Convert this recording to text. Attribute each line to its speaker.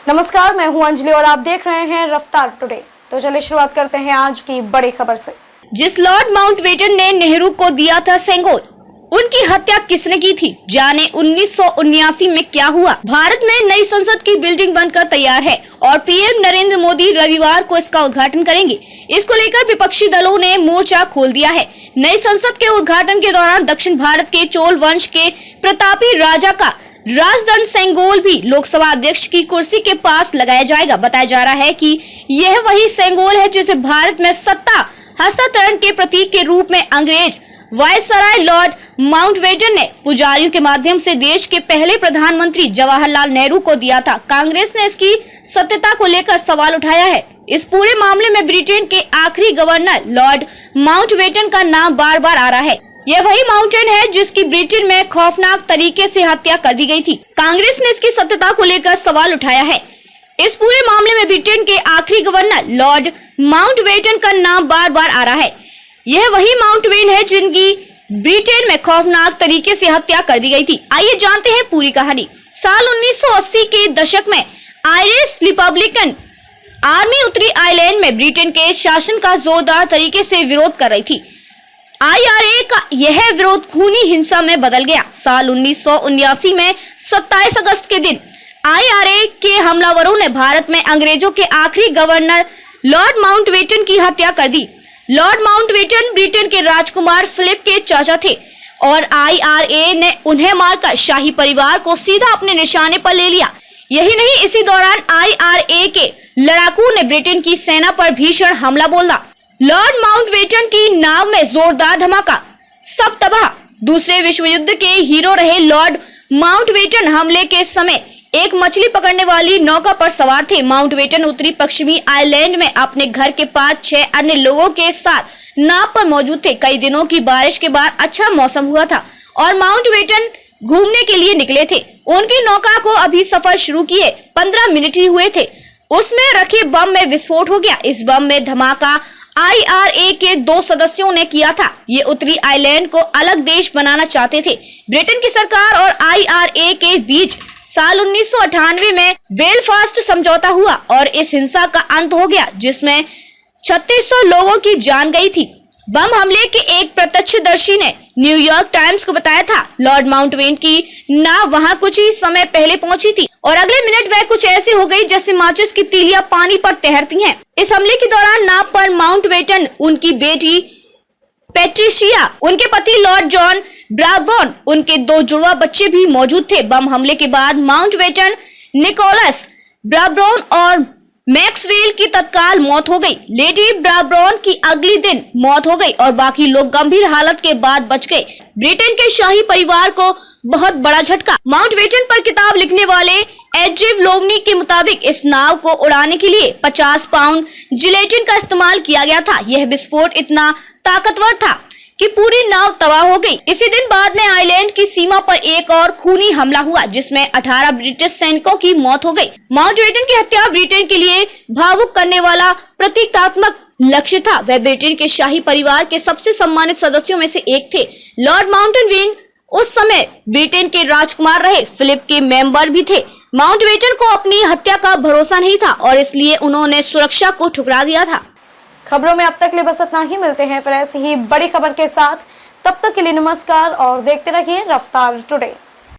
Speaker 1: नमस्कार, मैं हूं अंजलि और आप देख रहे हैं रफ्तार टुडे। तो चलिए शुरुआत करते हैं आज की बड़ी खबर से।
Speaker 2: जिस लॉर्ड माउंटबेटन ने नेहरू को दिया था सेंगोल, उनकी हत्या किसने की थी? जाने 1979 में क्या हुआ। भारत में नई संसद की बिल्डिंग बनकर तैयार है और पीएम नरेंद्र मोदी रविवार को इसका उद्घाटन करेंगे। इसको लेकर विपक्षी दलों ने मोर्चा खोल दिया है। नई संसद के उद्घाटन के दौरान दक्षिण भारत के चोल वंश के प्रतापी राजा का राजदंड सेंगोल भी लोकसभा अध्यक्ष की कुर्सी के पास लगाया जाएगा। बताया जा रहा है कि यह वही सेंगोल है जिसे भारत में सत्ता हस्तांतरण के प्रतीक के रूप में अंग्रेज वायसराय लॉर्ड माउंटबेटन ने पुजारियों के माध्यम से देश के पहले प्रधानमंत्री जवाहरलाल नेहरू को दिया था। कांग्रेस ने इसकी सत्यता को लेकर सवाल उठाया है। इस पूरे मामले में ब्रिटेन के आखिरी गवर्नर लॉर्ड माउंटबेटन का नाम बार बार आ रहा है। यह वही माउंटेन है जिसकी ब्रिटेन में खौफनाक तरीके से हत्या कर दी गई थी। कांग्रेस ने इसकी सत्यता को लेकर सवाल उठाया है। इस पूरे मामले में ब्रिटेन के आखिरी गवर्नर लॉर्ड माउंटबेटन का नाम बार बार आ रहा है। यह वही माउंटबेटन है जिनकी ब्रिटेन में खौफनाक तरीके से हत्या कर दी गई थी। आइए जानते हैं पूरी कहानी। साल 1980 के दशक में आयरिश रिपब्लिकन आर्मी उत्तरी आयरलैंड में ब्रिटेन के शासन का जोरदार तरीके से विरोध कर रही थी। IRA का यह विरोध खूनी हिंसा में बदल गया। साल 1979 में 27 अगस्त के दिन IRA के हमलावरों ने भारत में अंग्रेजों के आखिरी गवर्नर लॉर्ड माउंटबेटन की हत्या कर दी। लॉर्ड माउंटबेटन ब्रिटेन के राजकुमार फिलिप के चाचा थे और IRA ने उन्हें मारकर शाही परिवार को सीधा अपने निशाने पर ले लिया। यही नहीं, इसी दौरान IRA के लड़ाकू ने ब्रिटेन की सेना पर भीषण हमला बोला। लॉर्ड माउंटबेटन की नाव में जोरदार धमाका, सब तबाह। दूसरे विश्व युद्ध के हीरो रहे लॉर्ड माउंटबेटन हमले के समय एक मछली पकड़ने वाली नौका पर सवार थे। माउंटबेटन उत्तरी पश्चिमी आयरलैंड में अपने घर के पास 6 अन्य लोगों के साथ नाव पर मौजूद थे। कई दिनों की बारिश के बाद अच्छा मौसम हुआ था और माउंटबेटन घूमने के लिए निकले थे। उनकी नौका को अभी सफर शुरू किए 15 मिनट ही हुए थे, उसमें रखे बम में विस्फोट हो गया। इस बम में धमाका IRA के 2 सदस्यों ने किया था। ये उत्तरी आयरलैंड को अलग देश बनाना चाहते थे। ब्रिटेन की सरकार और IRA के बीच साल 1998 में बेलफास्ट समझौता हुआ और इस हिंसा का अंत हो गया जिसमें 3600 लोगों की जान गई थी। बम हमले के एक प्रत्यक्षदर्शी ने न्यूयॉर्क टाइम्स को बताया था लॉर्ड माउंटबेटन की नाव वहां कुछ ही समय पहले पहुंची थी और अगले मिनट वह कुछ ऐसे हो गई जैसे माचिस की तीलियां पानी पर तैरती हैं। इस हमले के दौरान नाव पर माउंटबेटन, उनकी बेटी पैट्रिशिया, उनके पति लॉर्ड जॉन ब्राबॉन, उनके 2 जुड़वा बच्चे भी मौजूद थे। बम हमले के बाद माउंटबेटन, निकोलस ब्राबॉन और मैक्सवेल की तत्काल मौत हो गई। लेडी ब्राबॉन की अगली दिन मौत हो गई और बाकी लोग गंभीर हालत के बाद बच गए। ब्रिटेन के शाही परिवार को बहुत बड़ा झटका। माउंटबेटन पर किताब लिखने वाले एड्रिव लोवनी के मुताबिक इस नाव को उड़ाने के लिए 50 पाउंड जिलेटिन का इस्तेमाल किया गया था। यह विस्फोट इतना ताकतवर था कि पूरी नाव तबाह हो गई। इसी दिन बाद में आयरलैंड की सीमा पर एक और खूनी हमला हुआ जिसमें 18 ब्रिटिश सैनिकों की मौत हो गई। माउंटबेटन की हत्या ब्रिटेन के लिए भावुक करने वाला प्रतीकात्मक लक्ष्य था। वह ब्रिटेन के शाही परिवार के सबसे सम्मानित सदस्यों में से एक थे। लॉर्ड माउंटबेटन उस समय ब्रिटेन के राजकुमार रहे। फिलिप के मेंबर भी थे। माउंटबेटन को अपनी हत्या का भरोसा नहीं था और इसलिए उन्होंने सुरक्षा को ठुकरा दिया था।
Speaker 1: खबरों में अब तक ले बस इतना ही। मिलते हैं फिर ऐसी ही बड़ी खबर के साथ। तब तक के लिए नमस्कार और देखते रहिए रफ्तार टुडे।